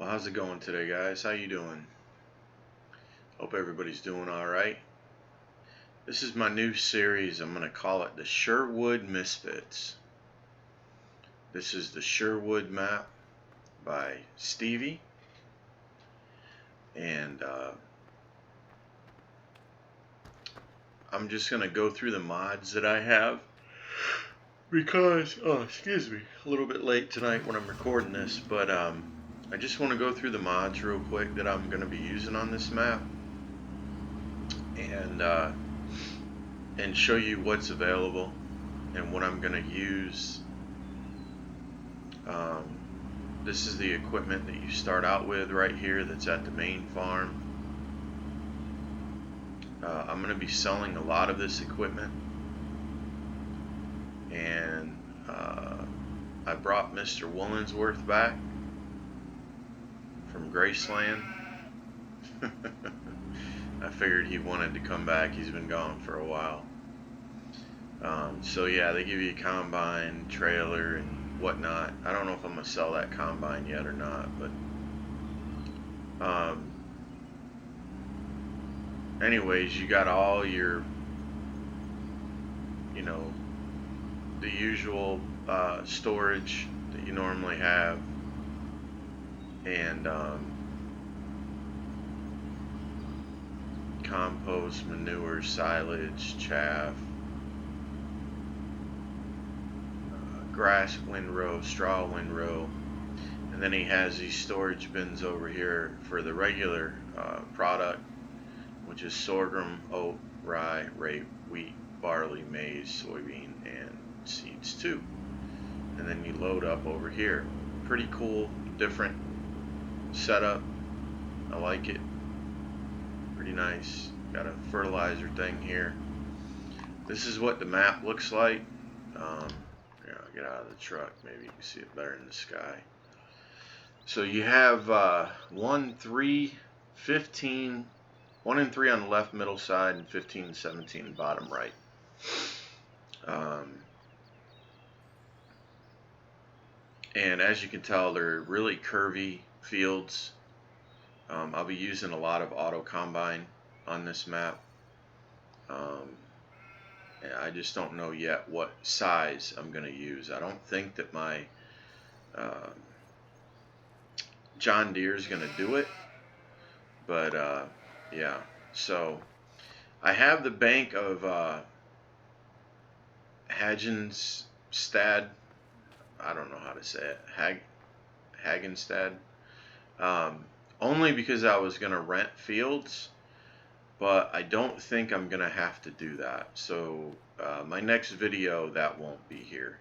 How's it going today, guys? How you doing? Hope everybody's doing all right. This is my new series. I'm going to call it the Sherwood Misfits. This is the Sherwood map by Stevie, and I'm just going to go through the mods that I have because, excuse me, a little bit late tonight when I'm recording this, but I just want to go through the mods real quick that I'm going to be using on this map, and show you what's available and what I'm going to use. This is the equipment that you start out with right here that's at the main farm. I'm going to be selling a lot of this equipment, and I brought Mr. Woolensworth back from Graceland. I figured he wanted to come back. He's been gone for a while. So yeah, they give you a combine, trailer, and whatnot. I don't know if I'm going to sell that combine yet or not, but anyways, you got all your, the usual storage that you normally have, and compost, manure, silage, chaff, grass windrow, straw windrow, and then he has these storage bins over here for the regular product, which is sorghum, oat, rye, rape, wheat, barley, maize, soybean, and seeds too. And then you load up over here. Pretty cool, different setup. I like it. Pretty nice. Got a fertilizer thing here. This is what the map looks like. Here, I'll get out of the truck. Maybe you can see it better in the sky. So you have 1, 3, 15, 1 and 3 on the left middle side, and 15 and 17 bottom right. And as you can tell, they're really curvy fields. I'll be using a lot of auto combine on this map. I just don't know yet what size I'm going to use. I don't think that my John Deere is going to do it, but yeah. So I have the bank of Hagenstad. I don't know how to say it. Hagenstad. Only because I was going to rent fields, but I don't think I'm going to have to do that. So my next video, that won't be here.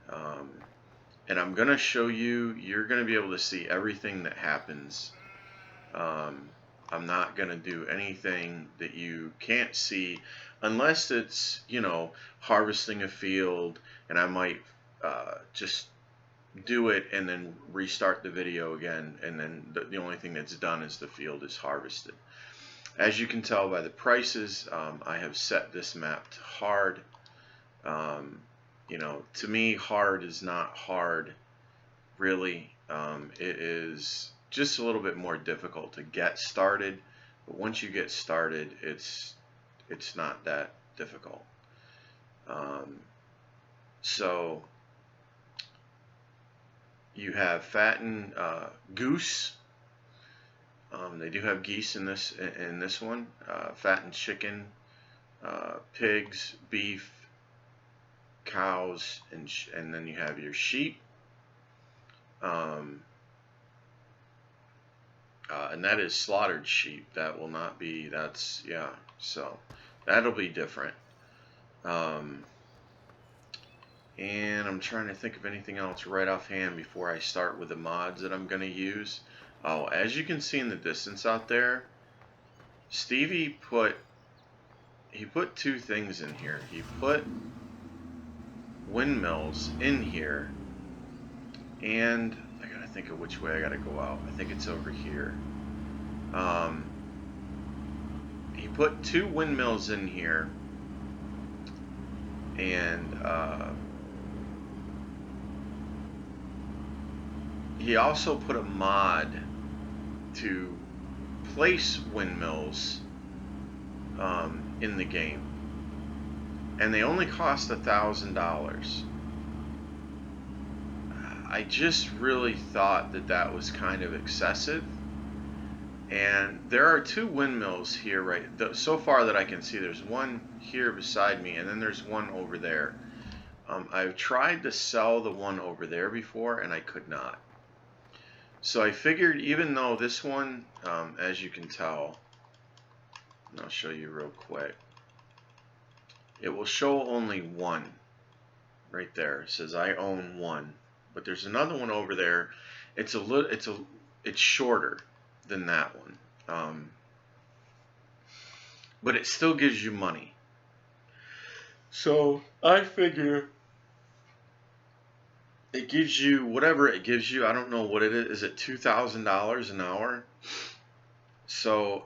And I'm going to show you, you're going to be able to see everything that happens. I'm not going to do anything that you can't see unless it's, harvesting a field, and I might just do it and then restart the video again, and then the only thing that's done is the field is harvested. As you can tell by the prices, I have set this map to hard. To me, hard is not hard, really. It is just a little bit more difficult to get started, but once you get started, it's not that difficult. So you have fattened goose. They do have geese in this one. Fattened chicken, pigs, beef, cows, and then you have your sheep. And that is slaughtered sheep. That will not be. So that'll be different. And I'm trying to think of anything else right offhand before I start with the mods that I'm going to use. Oh, as you can see in the distance out there, Stevie put 2 things in here. He put windmills in here, and I gotta think of which way I gotta go out. I think it's over here. He put 2 windmills in here, and he also put a mod to place windmills in the game, and they only cost $1,000. I just really thought that that was kind of excessive. And there are two windmills here, right? So far that I can see, there's one here beside me, and then there's one over there. I've tried to sell the one over there before, and I could not. So I figured, even though this one, as you can tell, and I'll show you real quick, it will show only one right there. It says I own one, but there's another one over there. It's it's shorter than that one, but it still gives you money. So I figure it gives you whatever it gives you. I don't know what it is. Is it $2,000 an hour? So,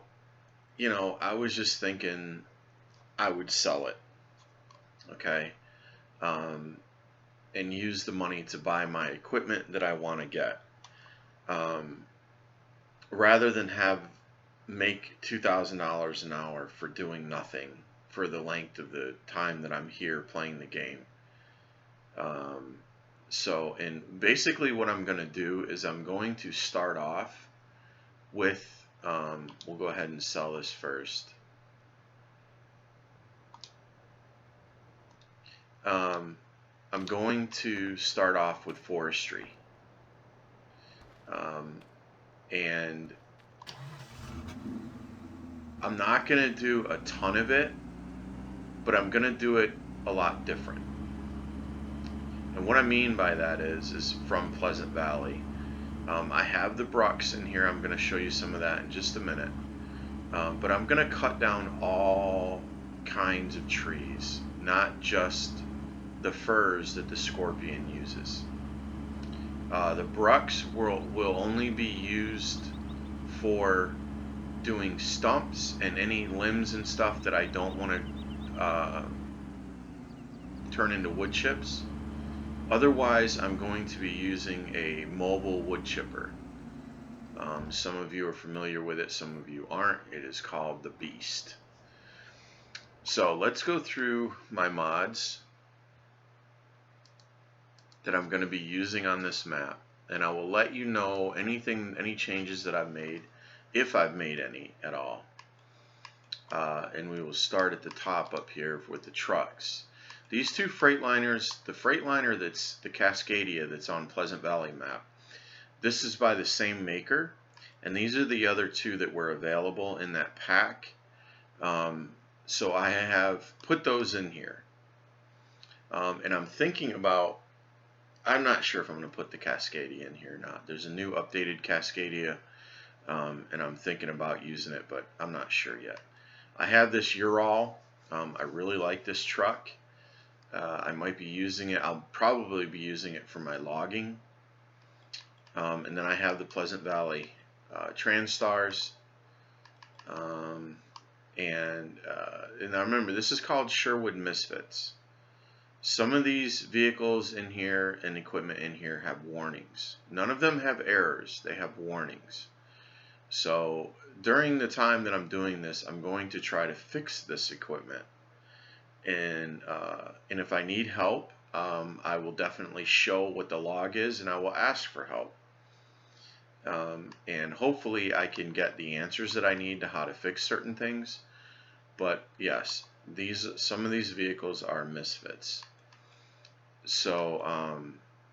I was just thinking I would sell it, okay, and use the money to buy my equipment that I want to get, um, rather than make $2,000 an hour for doing nothing for the length of the time that I'm here playing the game. And basically what I'm going to do is I'm going to start off with, we'll go ahead and sell this first. I'm going to start off with forestry. And I'm not going to do a ton of it, but I'm going to do it a lot different. And what I mean by that is from Pleasant Valley. I have the brucks in here. I'm going to show you some of that in just a minute. But I'm going to cut down all kinds of trees, not just the firs that the scorpion uses. The brucks will only be used for doing stumps and any limbs and stuff that I don't want to turn into wood chips. Otherwise, I'm going to be using a mobile wood chipper. Some of you are familiar with it, some of you aren't. It is called the Beast. So let's go through my mods that I'm going to be using on this map, and I will let you know any changes that I've made, if I've made any at all. And we will start at the top up here with the trucks. These two Freightliners, the Freightliner that's the Cascadia that's on Pleasant Valley map, this is by the same maker, and these are the other two that were available in that pack. So I have put those in here. And I'm thinking about, I'm not sure if I'm going to put the Cascadia in here or not. There's a new updated Cascadia, and I'm thinking about using it, but I'm not sure yet. I have this Ural. I really like this truck. I might be using it. I'll probably be using it for my logging. And then I have the Pleasant Valley Transtars. And I remember, this is called Sherwood Misfits. Some of these vehicles in here and equipment in here have warnings. None of them have errors. They have warnings. So during the time that I'm doing this, I'm going to try to fix this equipment. And if I need help, I will definitely show what the log is, and I will ask for help. And hopefully I can get the answers that I need to how to fix certain things. But yes, some of these vehicles are misfits. So,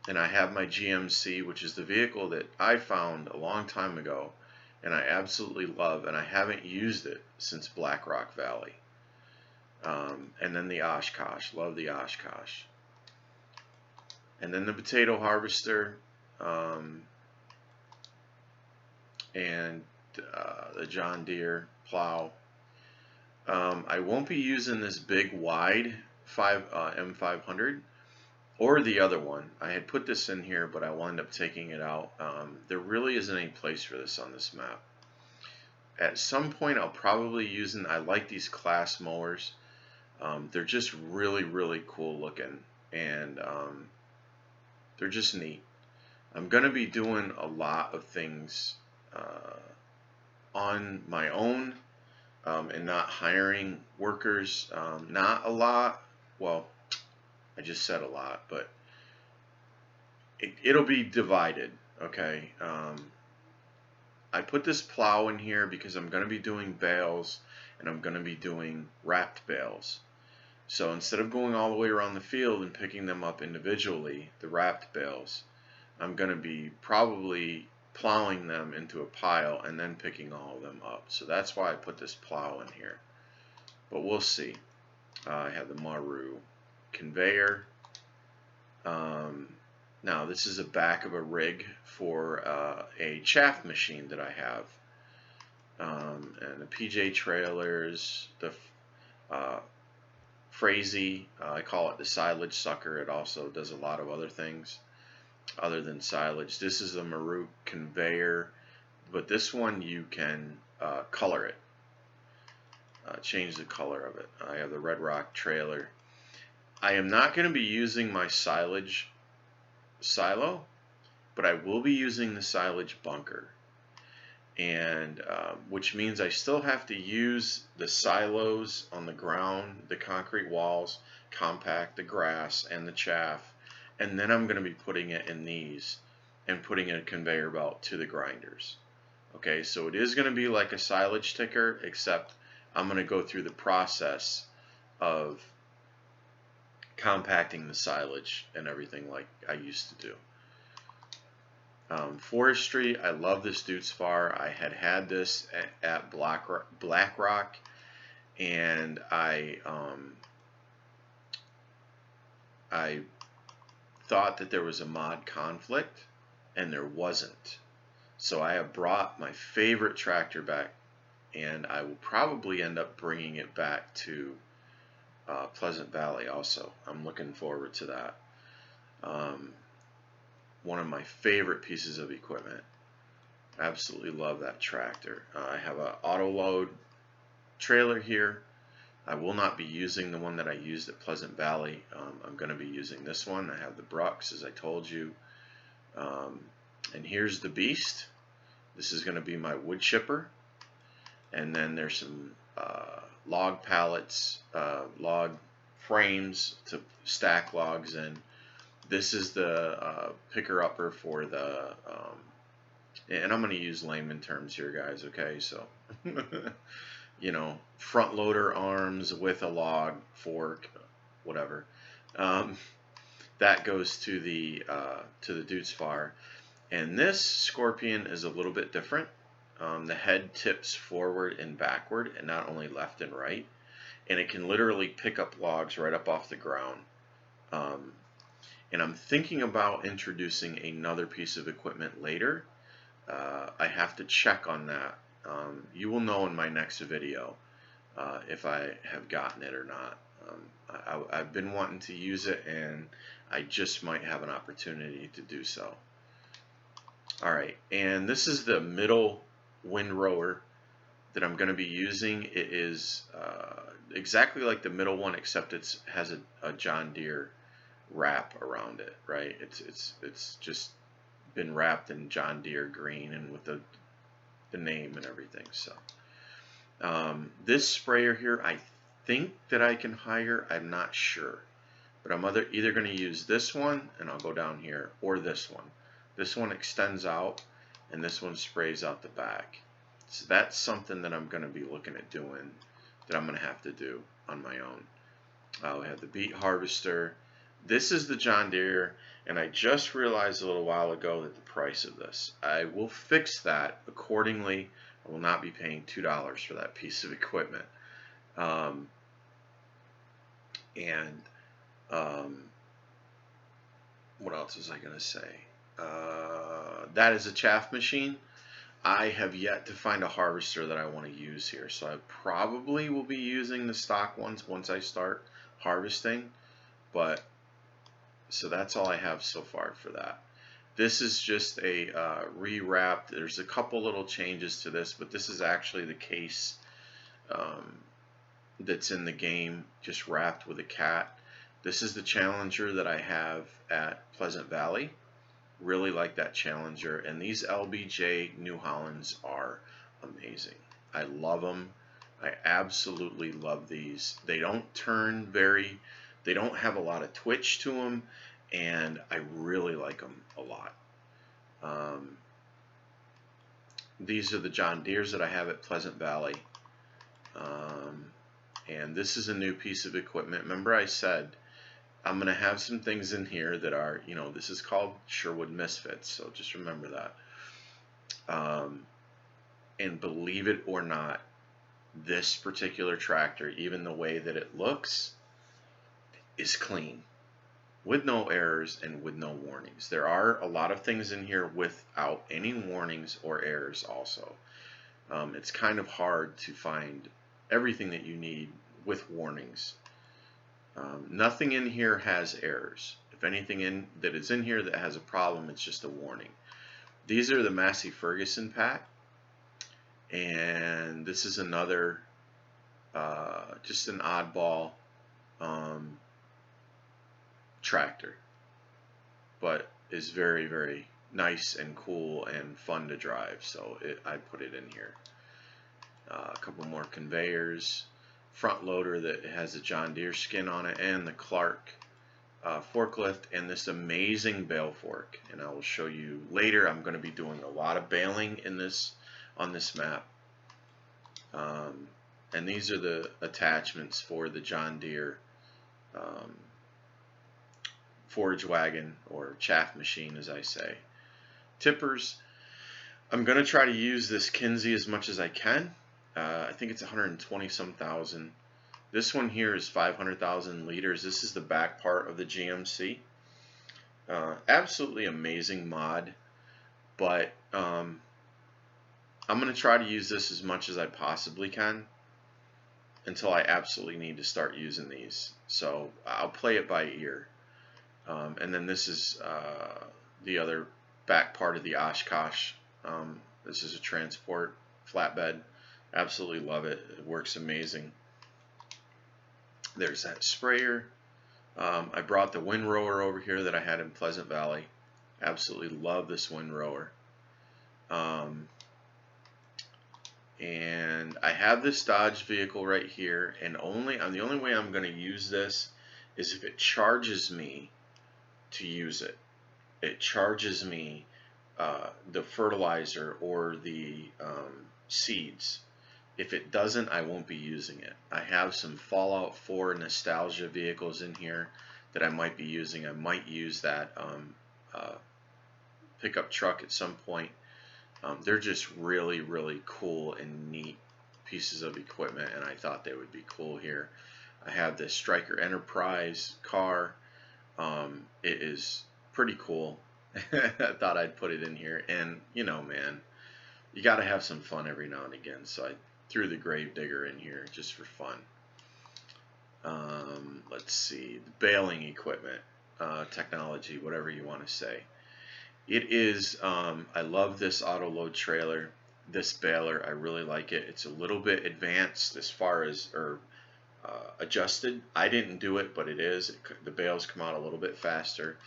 and I have my GMC, which is the vehicle that I found a long time ago, and I absolutely love, and I haven't used it since Black Rock Valley. And then the Oshkosh, love the Oshkosh. And then the potato harvester, and the John Deere plow. I won't be using this big wide M500 or the other one. I had put this in here, but I wound up taking it out. There really isn't any place for this on this map. At some point I'll probably use I like these class mowers. They're just really, really cool looking, and they're just neat. I'm going to be doing a lot of things uh, on my own, and not hiring workers. Not a lot. Well, I just said a lot, but it'll be divided. Okay. I put this plow in here because I'm going to be doing bales, and I'm going to be doing wrapped bales. So instead of going all the way around the field and picking them up individually, the wrapped bales, I'm going to be probably plowing them into a pile and then picking all of them up. So that's why I put this plow in here. But we'll see. I have the Maru conveyor. Now this is the back of a rig for a chaff machine that I have. And the PJ trailers, the Frazee, I call it the silage sucker. It also does a lot of other things other than silage. This is the Maru conveyor, but this one you can color it, change the color of it. I have the Red Rock trailer. I am not going to be using my silage silo, but I will be using the silage bunker, and which means I still have to use the silos on the ground, the concrete walls, compact the grass and the chaff, and then I'm going to be putting it in these and putting a conveyor belt to the grinders. Okay, so it is going to be like a silage ticker, except I'm going to go through the process of compacting the silage and everything like I used to do. Forestry, I love this Deutz-Fahr. I had this at Blackrock, and I thought that there was a mod conflict, and there wasn't. So I have brought my favorite tractor back, and I will probably end up bringing it back to Pleasant Valley also. I'm looking forward to that. One of my favorite pieces of equipment. Absolutely love that tractor. I have an auto load trailer here. I will not be using the one that I used at Pleasant Valley. I'm going to be using this one. I have the Brux, as I told you. And here's the beast. This is going to be my wood chipper. And then there's some log pallets, log frames to stack logs in. This is the picker-upper for the, and I'm going to use layman terms here, guys, okay? So, you know, front loader arms with a log, fork, whatever. That goes to the Deutz-Fahr. And this Scorpion is a little bit different. The head tips forward and backward, and not only left and right. And it can literally pick up logs right up off the ground. And I'm thinking about introducing another piece of equipment later. I have to check on that. You will know in my next video if I have gotten it or not. I've been wanting to use it, and I just might have an opportunity to do so. Alright, and this is the middle windrower that I'm going to be using. It is exactly like the middle one, except it has a John Deere wrap around it, right? It's just been wrapped in John Deere green and with the name and everything. So this sprayer here, I think that I can hire. I'm not sure, but I'm either going to use this one, and I'll go down here, or this one. This one extends out, and this one sprays out the back. So that's something that I'm going to be looking at doing, that I'm going to have to do on my own. We have the beet harvester. This is the John Deere, and I just realized a little while ago that the price of this. I will fix that accordingly. I will not be paying $2 for that piece of equipment. What else was I going to say? That is a chaff machine. I have yet to find a harvester that I want to use here, so I probably will be using the stock ones once I start harvesting. But so that's all I have so far for that. This is just a rewrapped. There's a couple little changes to this, but this is actually the case that's in the game, just wrapped with a cat. This is the Challenger that I have at Pleasant Valley, Really like that Challenger. And these LBJ New Hollands are amazing. I love them. I absolutely love these. They don't turn very, they don't have a lot of twitch to them, and I really like them a lot. These are the John Deeres that I have at Pleasant Valley. And this is a new piece of equipment. Remember I said I'm going to have some things in here that are, you know, this is called Sherwood Misfits, so just remember that. And believe it or not, this particular tractor, even the way that it looks, is clean, with no errors and with no warnings. There are a lot of things in here without any warnings or errors also. It's kind of hard to find everything that you need with warnings. Nothing in here has errors. If anything that is in here that has a problem, it's just a warning. These are the Massey Ferguson pack, and this is another just an oddball tractor, but is very, very nice and cool and fun to drive, so I put it in here. A couple more conveyors, front loader that has a John Deere skin on it, and the Clark forklift, and this amazing bale fork. And I will show you later. I'm going to be doing a lot of baling in this on this map. And these are the attachments for the John Deere forage wagon, or chaff machine as I say. Tippers. I'm going to try to use this Kinsey as much as I can. I think it's 120 some thousand. This one here is 500,000 liters. This is the back part of the GMC. Absolutely amazing mod, but I'm going to try to use this as much as I possibly can until I absolutely need to start using these. So I'll play it by ear. And then this is the other back part of the Oshkosh. This is a transport flatbed. Absolutely love it. It works amazing. There's that sprayer. I brought the windrower over here that I had in Pleasant Valley. Absolutely love this windrower. And I have this Dodge vehicle right here, and the only way I'm going to use this is if it charges me to use it. It charges me the fertilizer or the seeds. If it doesn't, I won't be using it. I have some Fallout 4 nostalgia vehicles in here that I might be using. I might use that pickup truck at some point. They're just really, really cool and neat pieces of equipment, and I thought they would be cool here. I have this Stryker Enterprise car. It is pretty cool. I thought I'd put it in here, and you know, man, you got to have some fun every now and again, so I threw the Gravedigger in here just for fun. Let's see, the baling equipment, technology, whatever you want to say. It is, I love this auto load trailer, this baler. I really like it. It's a little bit advanced as far as, adjusted. I didn't do it, but it is. The bales come out a little bit faster.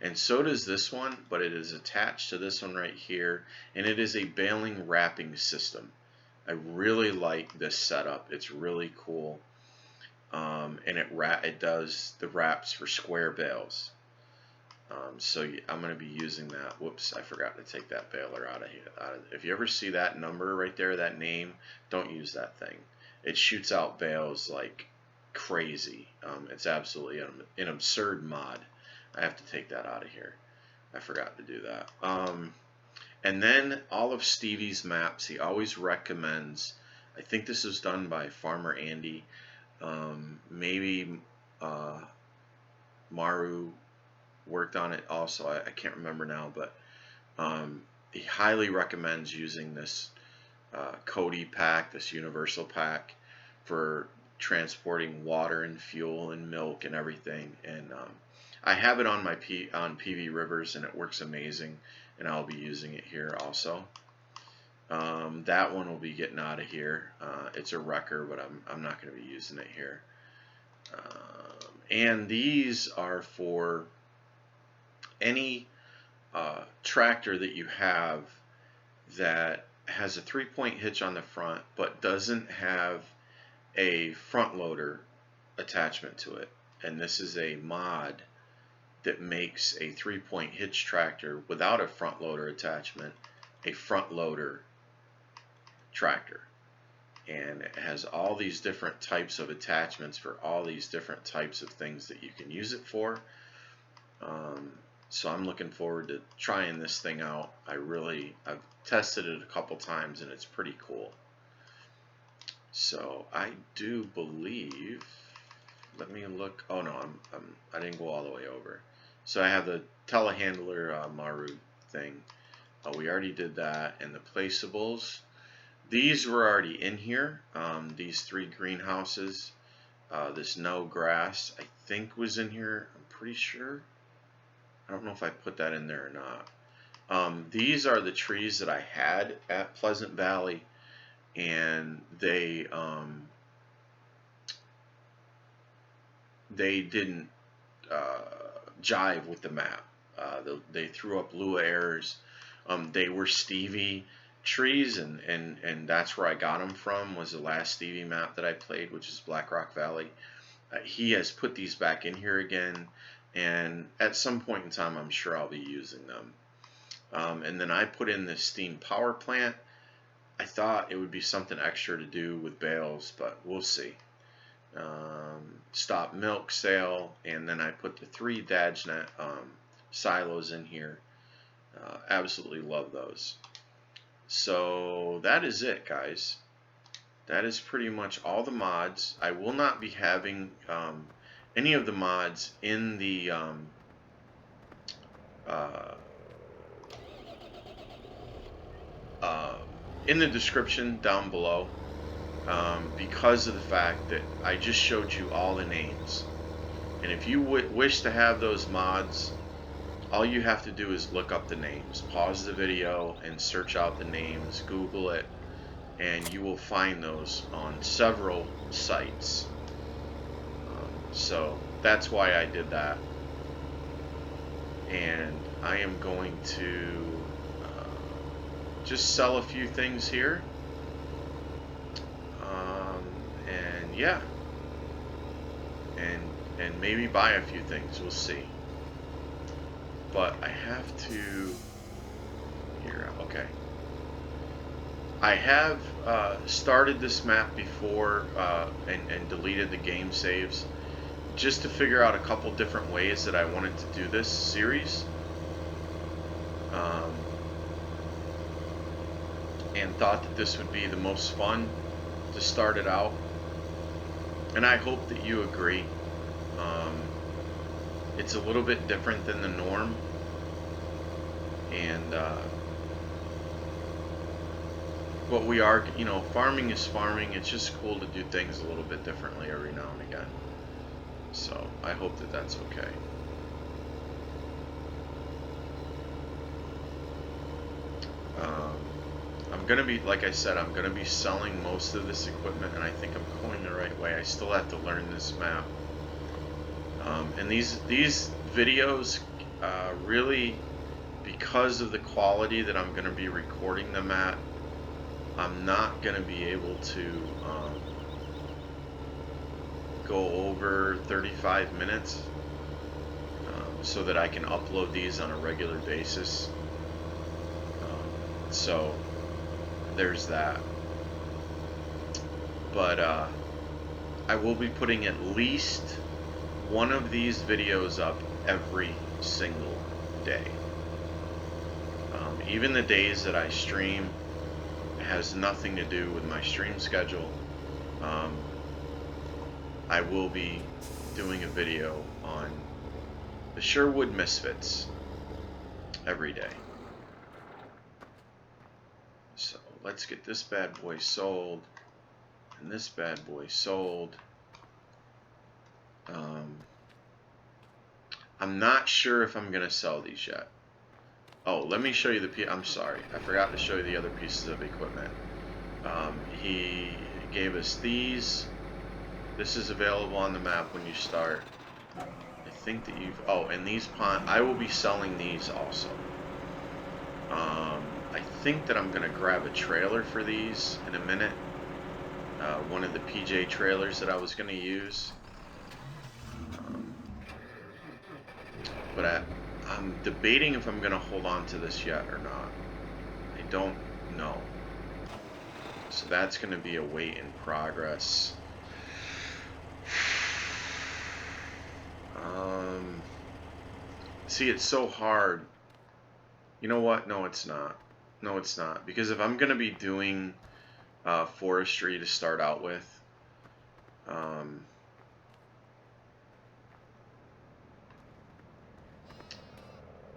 And so does this one, but it is attached to this one right here, and it is a baling wrapping system. I really like this setup. It's really cool. And it does the wraps for square bales. So I'm going to be using that. Whoops, I forgot to take that baler out of here. If you ever see that number right there, that name, don't use that thing. It shoots out bales like crazy. It's absolutely an absurd mod. I have to take that out of here. I forgot to do that. And then all of Stevie's maps, he always recommends, I think this was done by Farmer Andy, maybe Maru worked on it also. I can't remember now, but he highly recommends using this Cody pack, this universal pack, for transporting water and fuel and milk and everything. And I have it on my PV Rivers, and it works amazing, and I'll be using it here also. That one will be getting out of here. It's a wrecker, but I'm not going to be using it here. And these are for any tractor that you have that has a 3-point hitch on the front but doesn't have a front loader attachment to it. And this is a mod that makes a 3-point hitch tractor without a front loader attachment a front loader tractor. And it has all these different types of attachments for all these different types of things that you can use it for. So I'm looking forward to trying this thing out. I've tested it a couple times and it's pretty cool. So I do believe, let me look. Oh no, I didn't go all the way over. So I have the telehandler Maru thing. We already did that, and the placeables. These were already in here. These 3 greenhouses. This no grass, I think, was in here. I'm pretty sure. I don't know if I put that in there or not. These are the trees that I had at Pleasant Valley, and they didn't jive with the map. They threw up Lua errors. They were Stevie trees, and that's where I got them from, was the last Stevie map that I played, which is Black Rock Valley. He has put these back in here again, and at some point in time I'm sure I'll be using them. And then I put in this steam power plant. I thought it would be something extra to do with bales, but we'll see. Stop milk sale, and then I put the 3 Dajnet silos in here. Absolutely love those. So that is it, guys. That is pretty much all the mods. I will not be having any of the mods in the description down below, because of the fact that I just showed you all the names. And if you wish to have those mods, all you have to do is look up the names. Pause the video and search out the names, Google it, and you will find those on several sites. So that's why I did that. And I am going to just sell a few things here. And yeah. And maybe buy a few things. We'll see. But I have to here. Okay. I have started this map before and deleted the game saves just to figure out a couple different ways that I wanted to do this series. And thought that this would be the most fun to start it out. And I hope that you agree. It's a little bit different than the norm. And but we are, farming is farming. It's just cool to do things a little bit differently every now and again. So I hope that that's okay. I'm going to be, like I said, I'm going to be selling most of this equipment, and I think I'm going the right way. I still have to learn this map. And these videos really, because of the quality that I'm going to be recording them at, I'm not going to be able to go over 35 minutes so that I can upload these on a regular basis. So there's that. But I will be putting at least one of these videos up every single day. Even the days that I stream, it has nothing to do with my stream schedule. I will be doing a video on the Sherwood Misfits every day. So let's get this bad boy sold and this bad boy sold. I'm not sure if I'm gonna sell these yet. Oh, let me show you the I'm sorry, I forgot to show you the other pieces of equipment. He gave us these. This is available on the map when you start. I think that and these I will be selling these also. I think that I'm gonna grab a trailer for these in a minute. One of the PJ trailers that I was gonna use. Um, but I'm debating if I'm gonna hold on to this yet or not. I don't know. So that's gonna be a wait in progress. See, it's so hard. You know what? No, it's not. No, it's not. Because if I'm gonna be doing forestry to start out with, um,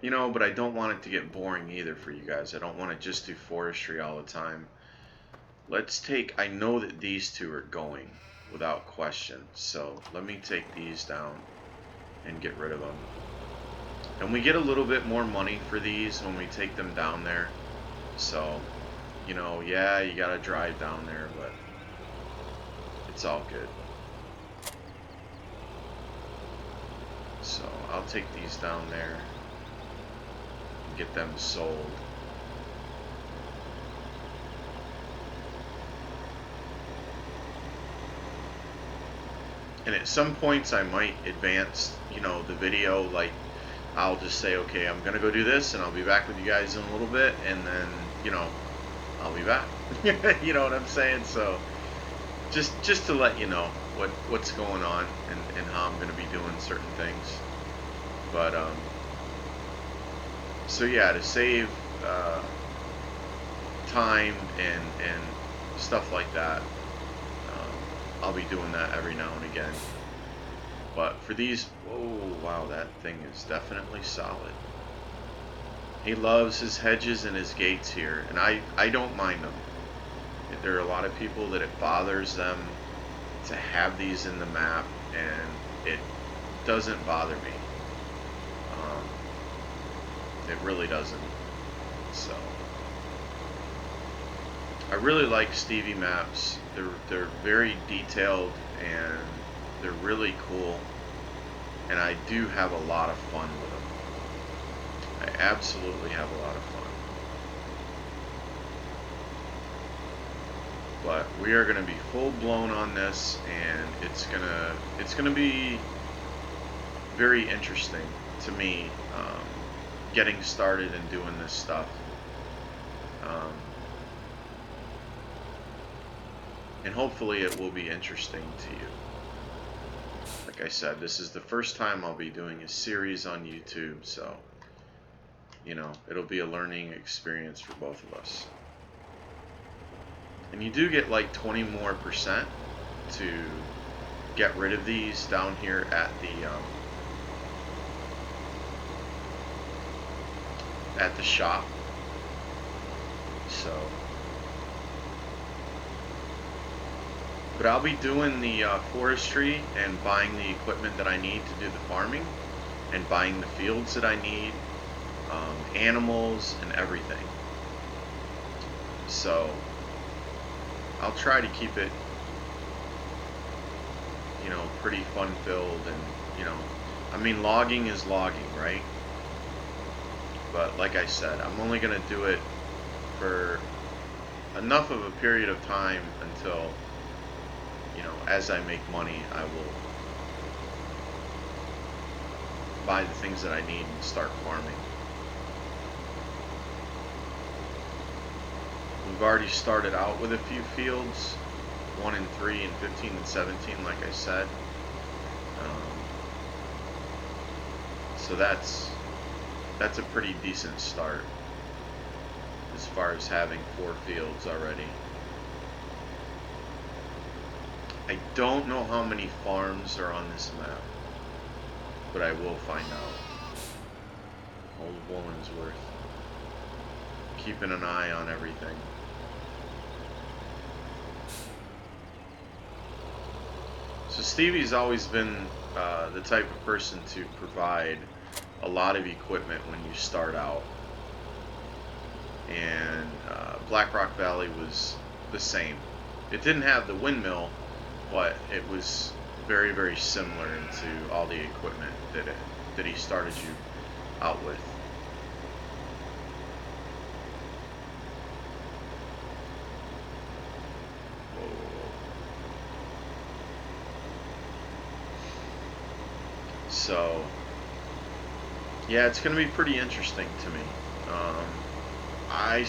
you know, but I don't want it to get boring either for you guys. I don't want to just do forestry all the time. Let's take, I know that these two are going without question. So let me take these down and get rid of them. And we get a little bit more money for these when we take them down there. So, you know, yeah, you gotta drive down there, but it's all good. So I'll take these down there and get them sold. And at some points I might advance, you know, the video. Like, I'll just say, okay, I'm gonna go do this and I'll be back with you guys in a little bit, and then, you know, I'll be back. You know what I'm saying? So just to let you know what's going on and how I'm gonna be doing certain things. But so yeah, to save time and stuff like that, I'll be doing that every now and again. But for these, whoa, wow, that thing is definitely solid. He loves his hedges and his gates here, and I don't mind them. There are a lot of people that it bothers them to have these in the map, and it doesn't bother me. It really doesn't. So I really like Stevie maps. They're very detailed and they're really cool, and I do have a lot of fun with them. I absolutely have a lot of fun. But we are going to be full blown on this, and it's gonna be very interesting to me, getting started and doing this stuff. And hopefully it will be interesting to you. Like I said, this is the first time I'll be doing a series on YouTube, so, you know, it'll be a learning experience for both of us. And you do get like 20% more to get rid of these down here at the shop. So, but I'll be doing the forestry and buying the equipment that I need to do the farming, and buying the fields that I need, animals and everything. So I'll try to keep it, you know, pretty fun filled, and, you know, I mean, logging is logging, right? But like I said, I'm only going to do it for enough of a period of time until, you know, as I make money, I will buy the things that I need and start farming. We've already started out with a few fields, 1 and 3 and 15 and 17, like I said. So that's a pretty decent start as far as having 4 fields already. I don't know how many farms are on this map, but I will find out. Old Woolensworth. Keeping an eye on everything. So Stevie's always been the type of person to provide a lot of equipment when you start out. And Black Rock Valley was the same. It didn't have the windmill, but it was very, very similar to all the equipment that he started you out with. So, yeah, it's going to be pretty interesting to me. I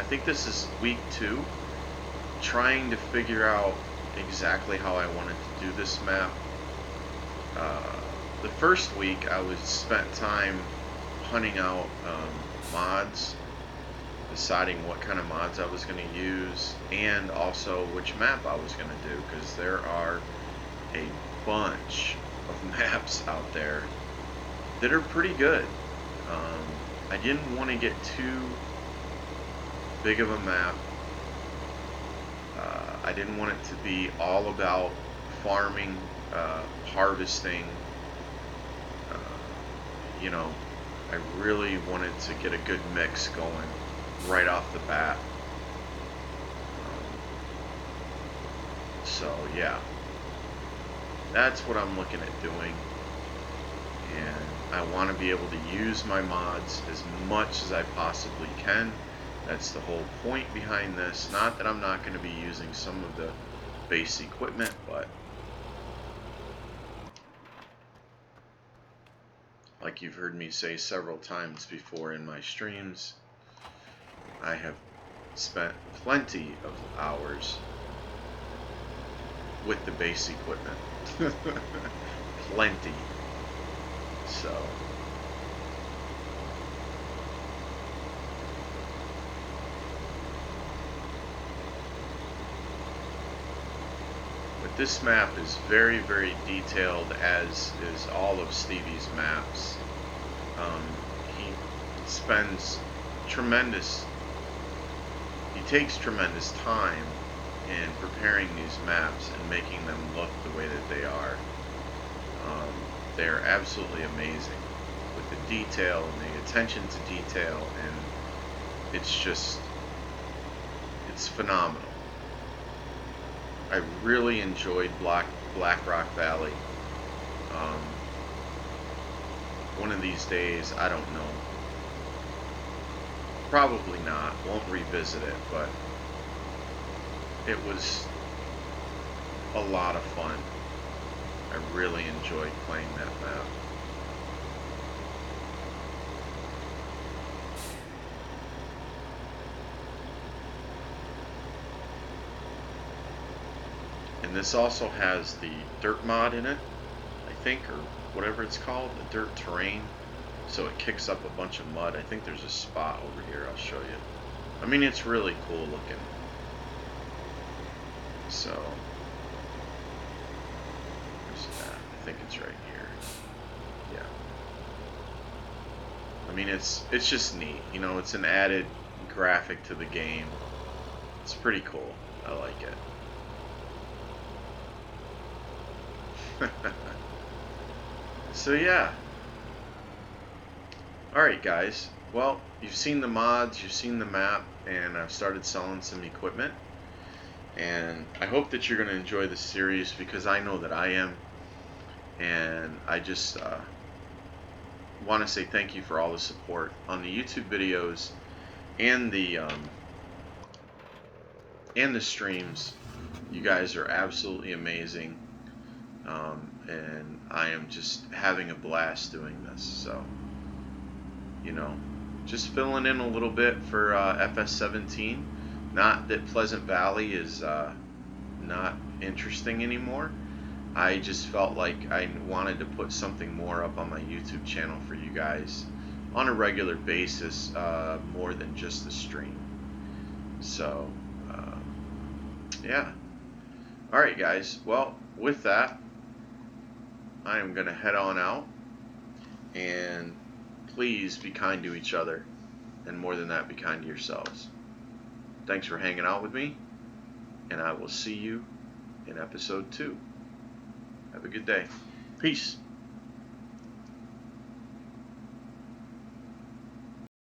think this is week 2, trying to figure out exactly how I wanted to do this map. The first week I spent time hunting out mods, deciding what kind of mods I was going to use, and also which map I was going to do, because there are a bunch of maps out there that are pretty good. I didn't want to get too big of a map. I didn't want it to be all about farming, harvesting. You know, I really wanted to get a good mix going right off the bat. So yeah, that's what I'm looking at doing. And I want to be able to use my mods as much as I possibly can. That's the whole point behind this. Not that I'm not going to be using some of the base equipment, but like you've heard me say several times before in my streams, I have spent plenty of hours with the base equipment. Plenty. So, but this map is very, very detailed, as is all of Stevie's maps. He spends he takes tremendous time in preparing these maps and making them look the way that they are. They are absolutely amazing with the detail and the attention to detail, and it's phenomenal. I really enjoyed Black Rock Valley. One of these days, I don't know. Probably not. Won't revisit it, but it was a lot of fun. I really enjoyed playing that map. And this also has the dirt mod in it, I think, or whatever it's called, the dirt terrain. So it kicks up a bunch of mud. I think there's a spot over here, I'll show you. I mean, it's really cool looking. So, where's that? I think it's right here. Yeah. I mean, it's just neat. You know, it's an added graphic to the game. It's pretty cool. I like it. So yeah. Alright guys, well, you've seen the mods, you've seen the map, and I've started selling some equipment. And I hope that you're going to enjoy this series, because I know that I am. And I just want to say thank you for all the support on the YouTube videos and the streams. You guys are absolutely amazing. And I am just having a blast doing this. So, you know, just filling in a little bit for FS17. Not that Pleasant Valley is not interesting anymore. I just felt like I wanted to put something more up on my YouTube channel for you guys on a regular basis, more than just the stream. So, yeah. Alright guys, well, with that, I am going to head on out, and please be kind to each other, and more than that, be kind to yourselves. Thanks for hanging out with me, and I will see you in episode 2. Have a good day. Peace.